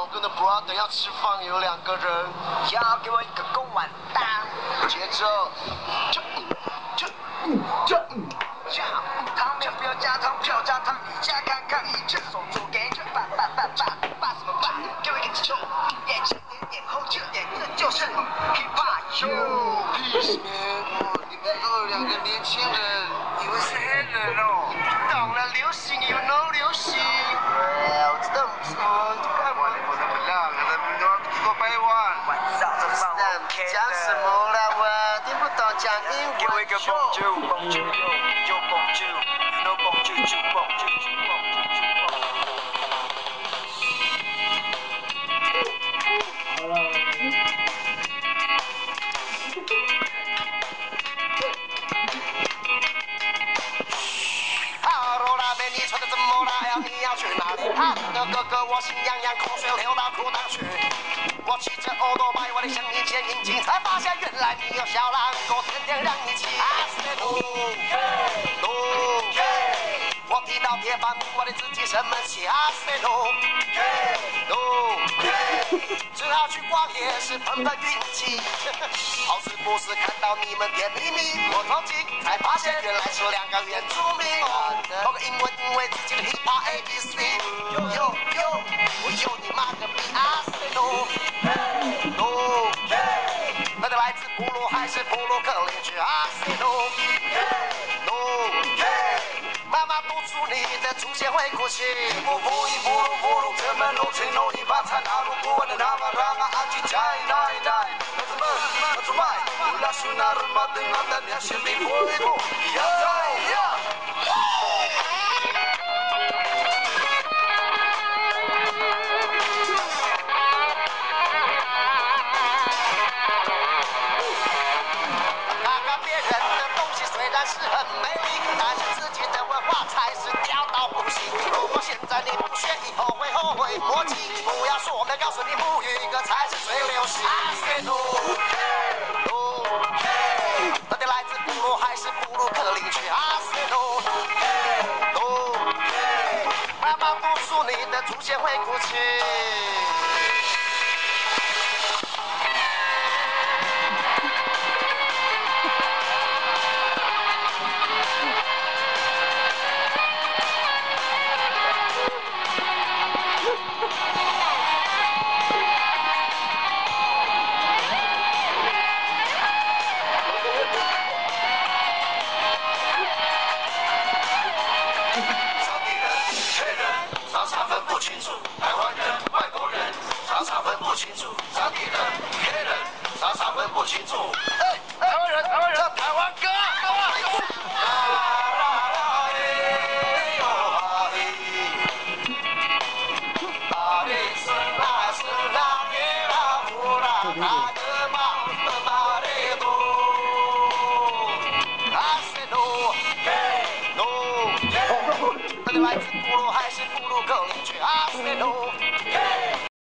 老公的 brother 要吃饭，有2个人，要给我一个公碗蛋。接着，汤面不要加汤，不要加汤，你加看看，一只手做给这爸什么爸？给我一个鸡肉，眼前点后这点，这就是 hiphop Peace man，你们都2个年轻人，以为是黑人哦？懂了，流行，you know 流行。我知道，晚上这放我讲什么啦？我听不懂，讲英文。给我一个 bonjour，you know bonjour。你穿的怎么啦？你要去哪里？哈的哥哥，我心痒痒，口水流到裤裆去。我骑着欧多拜，我的向你献殷勤，才发现原来你有小狼狗，天天让你骑。我踢到铁板，我的自己什么戏？只好去逛夜市碰碰运气。好死不死看到你们甜蜜蜜，我偷听才发现原来是2个原住民。报个英文，因为自己的 hiphop ABC。我有你妈个逼！no，那个来自部落还是布鲁克林区？no，妈妈督促你的出现会哭泣。不鲁，这门路情路一把菜拿路不完的那么让阿吉加一奈。那怎么不拉苏那人马的那的那些米不一步，呀。是很美丽，但是自己的文化才是屌到不行。如果现在你不学，以后会后悔莫及。不要说我们告诉你母语歌才是最流行。到底来自部落还是布鲁克林区？妈妈督促你的祖先会哭泣。清楚，台湾人，唱台湾歌。来自部落还是布鲁克林区？